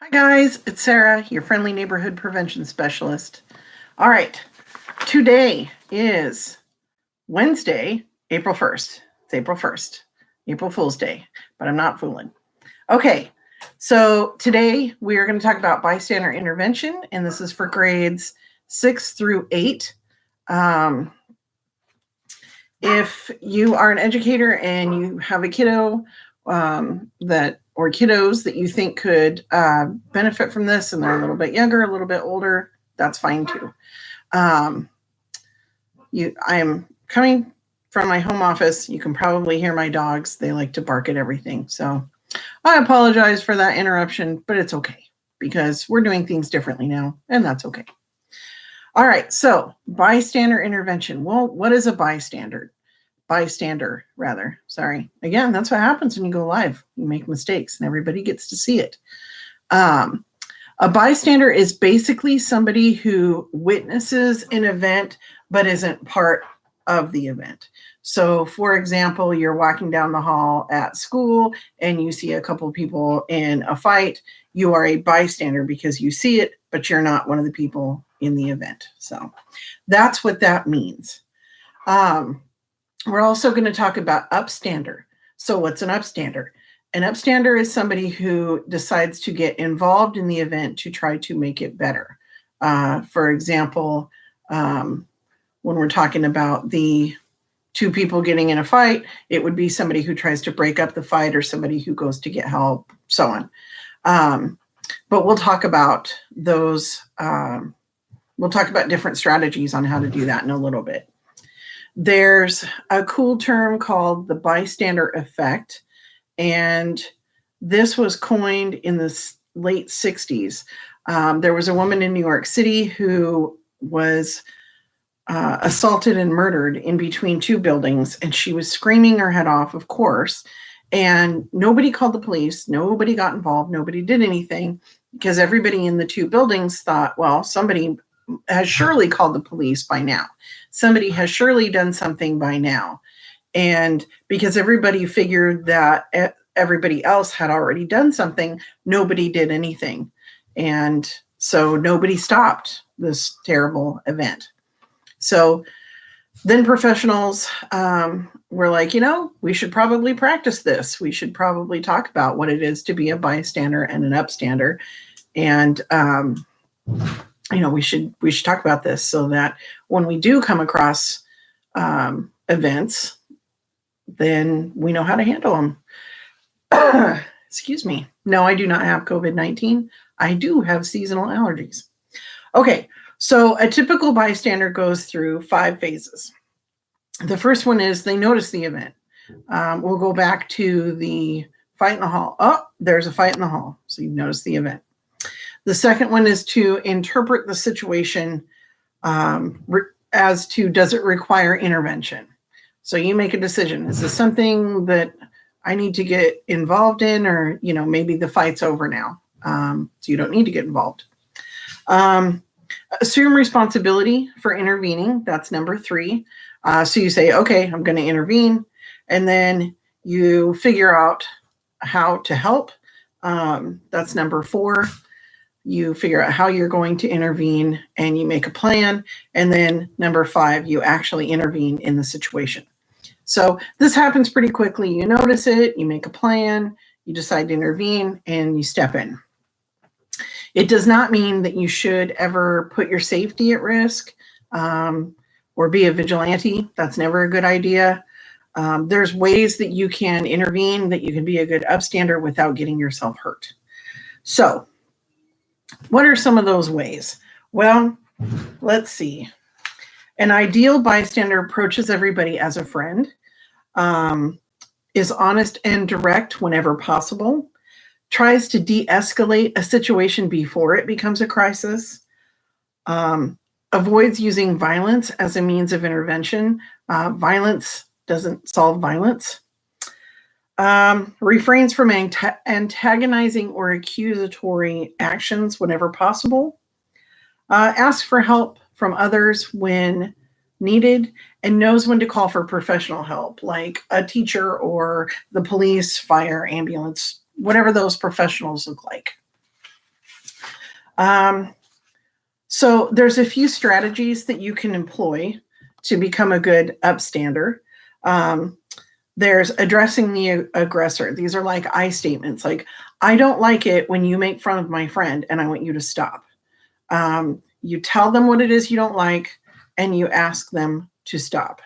Hi guys, it's Sarah, your friendly neighborhood prevention specialist. All right, today is Wednesday, April 1st. It's April 1st, April Fool's Day, but I'm not fooling. Okay, so today we are going to talk about bystander intervention, and this is for grades 6 through 8. If you are an educator and you have a kiddo or kiddos that you think could benefit from this, and they're a little bit younger, a little bit older, that's fine too. I am coming from my home office. You can probably hear my dogs. They like to bark at everything. So I apologize for that interruption, but it's okay because we're doing things differently now, and that's okay. All right, so bystander intervention. Well, what is a bystander? Bystander, rather. Sorry. Again, that's what happens when you go live. You make mistakes, and everybody gets to see it. A bystander is basically somebody who witnesses an event but isn't part of the event. So, for example, you're walking down the hall at school and you see a couple of people in a fight. You are a bystander because you see it, but you're not one of the people in the event. So that's what that means. We're also going to talk about upstander. So what's an upstander? An upstander is somebody who decides to get involved in the event to try to make it better. For example, when we're talking about the two people getting in a fight, it would be somebody who tries to break up the fight or somebody who goes to get help, so on. But we'll talk about those. We'll talk about different strategies on how to do that in a little bit. There's a cool term called the bystander effect, and this was coined in the late 60s. There was a woman in New York City who was assaulted and murdered in between two buildings, and she was screaming her head off, of course, and nobody called the police, nobody got involved, nobody did anything, because everybody in the two buildings thought, well, somebody has surely called the police by now. Somebody has surely done something by now. And because everybody figured that everybody else had already done something, nobody did anything. And so nobody stopped this terrible event. So then professionals were like, we should probably practice this. We should probably talk about what it is to be a bystander and an upstander. And we should talk about this so that when we do come across events, then we know how to handle them. Excuse me. No, I do not have COVID-19. I do have seasonal allergies. Okay, so a typical bystander goes through 5 phases. The first one is they notice the event. We'll go back to the fight in the hall. Oh, there's a fight in the hall. So you notice the event. The second one is to interpret the situation as to, does it require intervention? So you make a decision. Is this something that I need to get involved in, or, maybe the fight's over now, so you don't need to get involved. Assume responsibility for intervening. That's number 3. So you say, okay, I'm going to intervene. And then you figure out how to help. That's number 4. You figure out how you're going to intervene and you make a plan. And then number 5, you actually intervene in the situation. So this happens pretty quickly. You notice it, you make a plan, you decide to intervene, and you step in. It does not mean that you should ever put your safety at risk or be a vigilante. That's never a good idea. There's ways that you can intervene, that you can be a good upstander without getting yourself hurt. So what are some of those ways? Well, let's see. An ideal bystander approaches everybody as a friend, is honest and direct whenever possible, tries to de-escalate a situation before it becomes a crisis, avoids using violence as a means of intervention. Violence doesn't solve violence. Refrains from antagonizing or accusatory actions whenever possible. Asks for help from others when needed, and knows when to call for professional help, like a teacher or the police, fire, ambulance, whatever those professionals look like. So there's a few strategies that you can employ to become a good upstander. There's addressing the aggressor. These are like I statements, like, I don't like it when you make fun of my friend and I want you to stop. You tell them what it is you don't like and you ask them to stop.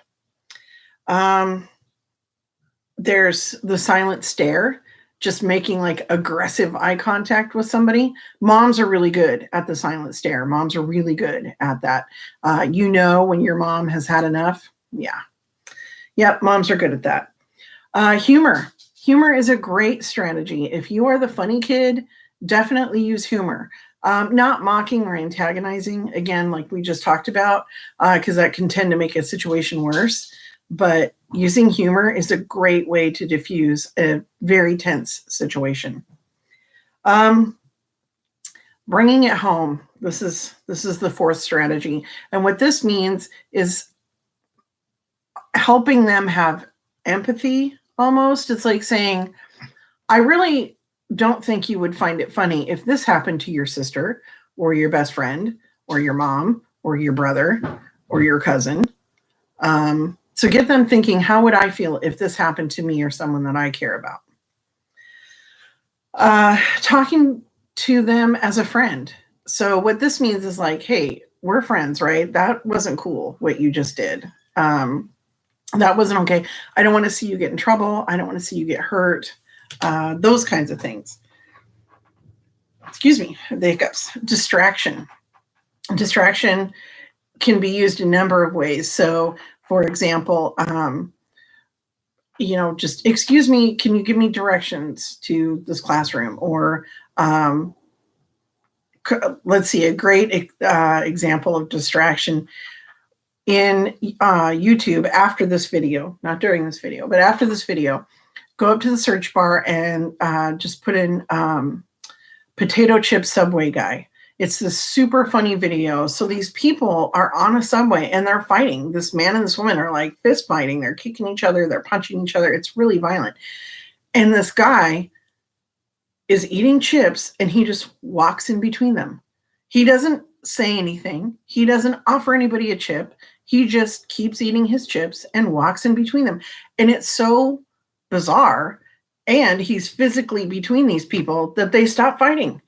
There's the silent stare, just making like aggressive eye contact with somebody. Moms are really good at the silent stare. Moms are really good at that. When your mom has had enough. Yeah. Yep, moms are good at that. Humor. Humor is a great strategy. If you are the funny kid, definitely use humor. Not mocking or antagonizing, again, like we just talked about, because that can tend to make a situation worse. But using humor is a great way to diffuse a very tense situation. Bringing it home. This is the fourth strategy. And what this means is helping them have empathy almost. It's like saying, I really don't think you would find it funny if this happened to your sister or your best friend or your mom or your brother or your cousin. So get them thinking, how would I feel if this happened to me or someone that I care about? Talking to them as a friend. So what this means is like, hey, we're friends, right? That wasn't cool what you just did. That wasn't okay. I don't want to see you get in trouble. I don't want to see you get hurt. Those kinds of things. Excuse me, the hiccups. Distraction. Distraction can be used a number of ways. So, for example, just excuse me, can you give me directions to this classroom? Or let's see, a great example of distraction in YouTube after this video, not during this video, but after this video, go up to the search bar and just put in potato chip Subway guy. It's this super funny video. So these people are on a subway and they're fighting. This man and this woman are like fist fighting. They're kicking each other. They're punching each other. It's really violent. And this guy is eating chips and he just walks in between them. He doesn't say anything. He doesn't offer anybody a chip. He just keeps eating his chips and walks in between them. And it's so bizarre. And he's physically between these people that they stop fighting.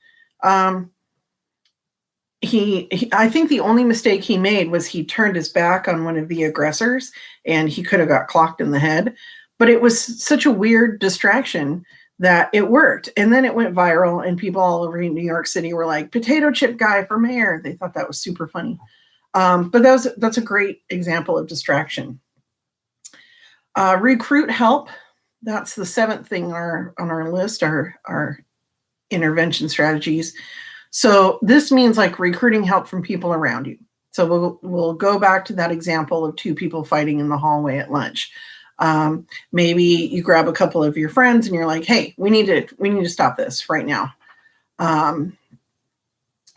I think the only mistake he made was he turned his back on one of the aggressors and he could have got clocked in the head. But it was such a weird distraction that it worked. And then it went viral and people all over New York City were like, potato chip guy for mayor. They thought that was super funny. But that's a great example of distraction. Recruit help. That's the seventh thing on our list, our intervention strategies. So this means like recruiting help from people around you. So we'll go back to that example of two people fighting in the hallway at lunch. Maybe you grab a couple of your friends and you're like, hey, we need to stop this right now.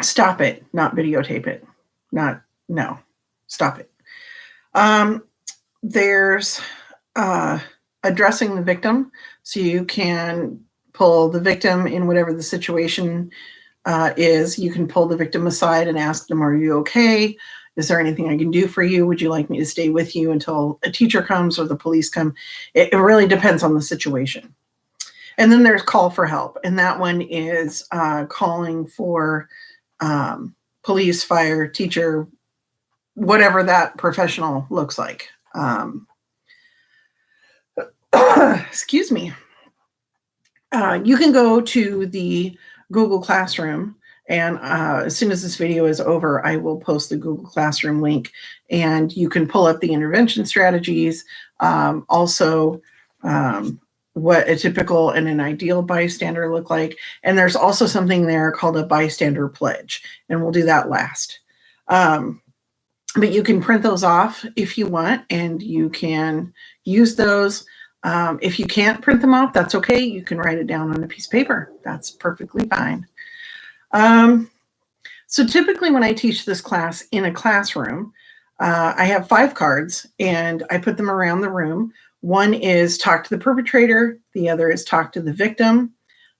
Stop it, not videotape it. Stop it. There's addressing the victim. So you can pull the victim in whatever the situation is. You can pull the victim aside and ask them, are you okay? Is there anything I can do for you? Would you like me to stay with you until a teacher comes or the police come? It really depends on the situation. And then there's call for help. And that one is calling for police, fire, teacher, whatever that professional looks like. Excuse me. You can go to the Google Classroom, and as soon as this video is over, I will post the Google Classroom link, and you can pull up the intervention strategies, also what a typical and an ideal bystander look like. And there's also something there called a bystander pledge, and we'll do that last. But you can print those off if you want, and you can use those. If you can't print them off, that's okay. You can write it down on a piece of paper. That's perfectly fine. So typically when I teach this class in a classroom, I have 5 cards and I put them around the room. One is talk to the perpetrator. The other is talk to the victim.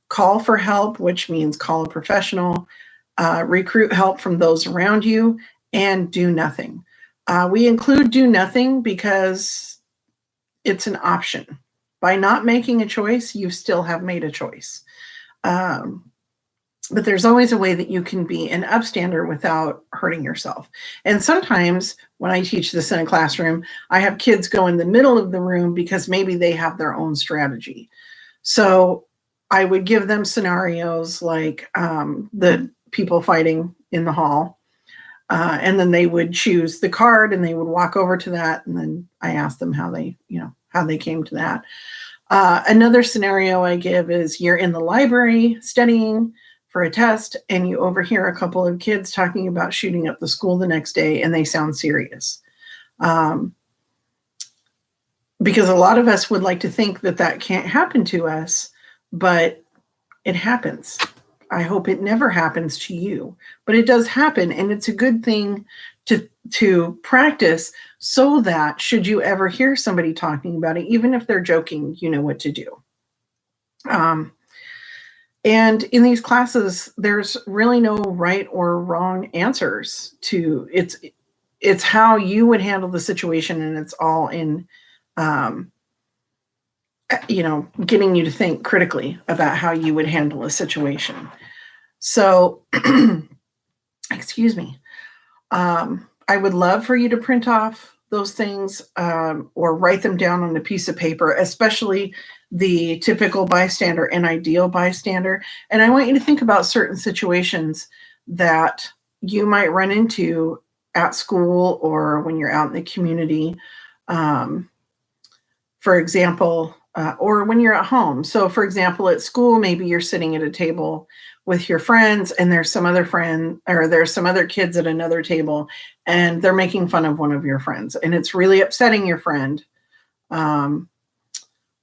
Call for help, which means call a professional. recruit help from those around you, and do nothing. We include do nothing because it's an option. By not making a choice, you still have made a choice. But there's always a way that you can be an upstander without hurting yourself. And sometimes when I teach this in a classroom, I have kids go in the middle of the room because maybe they have their own strategy. So I would give them scenarios like the people fighting in the hall. And then they would choose the card and they would walk over to that. And then I asked them how they came to that. Another scenario I give is you're in the library studying for a test and you overhear a couple of kids talking about shooting up the school the next day and they sound serious. Because a lot of us would like to think that that can't happen to us, but it happens. I hope it never happens to you, but it does happen. And it's a good thing to practice so that should you ever hear somebody talking about it, even if they're joking, you know what to do. And in these classes, there's really no right or wrong answers to it's how you would handle the situation. And it's all in, getting you to think critically about how you would handle a situation. So, excuse me. I would love for you to print off those things or write them down on a piece of paper, especially the typical bystander and ideal bystander. And I want you to think about certain situations that you might run into at school or when you're out in the community. For example, or when you're at home. So for example, at school, maybe you're sitting at a table with your friends and there's some other kids at another table and they're making fun of one of your friends and it's really upsetting your friend.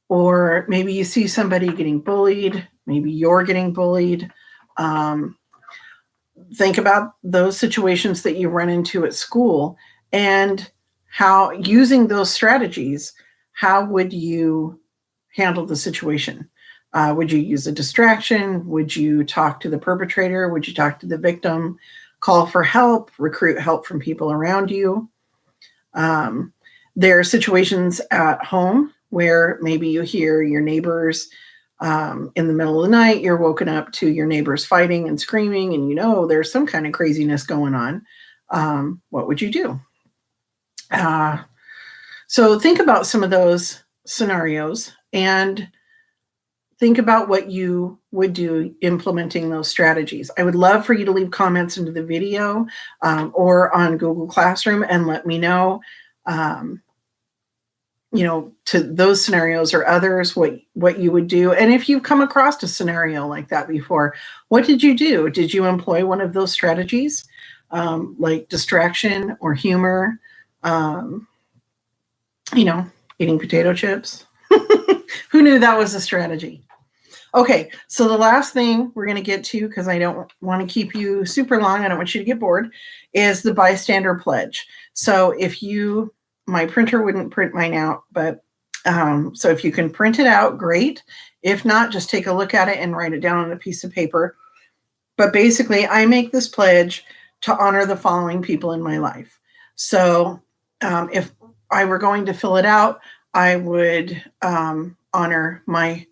Or maybe you see somebody getting bullied, maybe you're getting bullied. Think about those situations that you run into at school and how using those strategies, how would you handle the situation? Would you use a distraction? Would you talk to the perpetrator? Would you talk to the victim? Call for help, recruit help from people around you. There are situations at home where maybe you hear your neighbors in the middle of the night, you're woken up to your neighbors fighting and screaming, and there's some kind of craziness going on. What would you do? So think about some of those scenarios and think about what you would do implementing those strategies. I would love for you to leave comments into the video or on Google Classroom and let me know, to those scenarios or others, what you would do. And if you've come across a scenario like that before, what did you do? Did you employ one of those strategies like distraction or humor? Eating potato chips. Who knew that was a strategy? Okay, so the last thing we're going to get to, because I don't want to keep you super long, I don't want you to get bored, is the bystander pledge. So my printer wouldn't print mine out, but so if you can print it out, great. If not, just take a look at it and write it down on a piece of paper. But basically, I make this pledge to honor the following people in my life. So if I were going to fill it out, I would honor my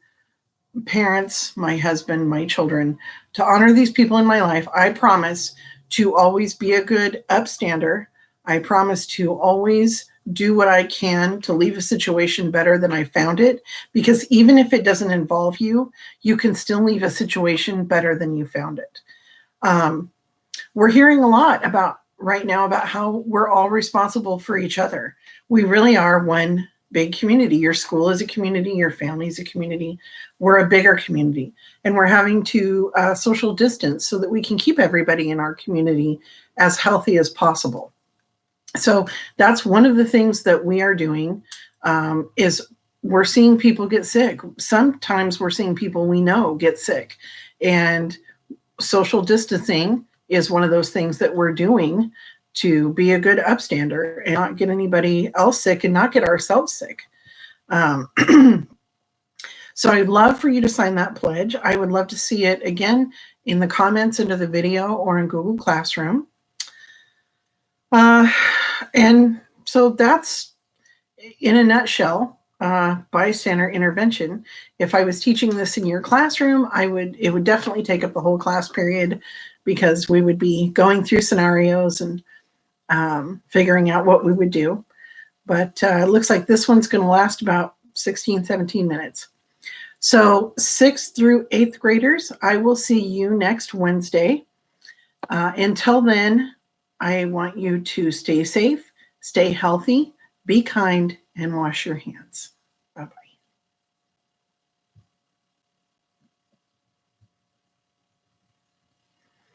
parents, my husband, my children. To honor these people in my life, I promise to always be a good upstander. I promise to always do what I can to leave a situation better than I found it, because even if it doesn't involve you, you can still leave a situation better than you found it. We're hearing a lot right now about how we're all responsible for each other. We really are one big community. Your school is a community, your family is a community. We're a bigger community, and we're having to social distance so that we can keep everybody in our community as healthy as possible. So that's one of the things that we are doing is we're seeing people get sick. Sometimes we're seeing people we know get sick, and social distancing is one of those things that we're doing to be a good upstander and not get anybody else sick and not get ourselves sick. So I'd love for you to sign that pledge. I would love to see it again in the comments under the video or in Google Classroom. And so that's, in a nutshell, bystander intervention. If I was teaching this in your classroom, it would definitely take up the whole class period, because we would be going through scenarios and figuring out what we would do. But it looks like this one's going to last about 16, 17 minutes. So 6th through 8th graders, I will see you next Wednesday. Until then, I want you to stay safe, stay healthy, be kind, and wash your hands.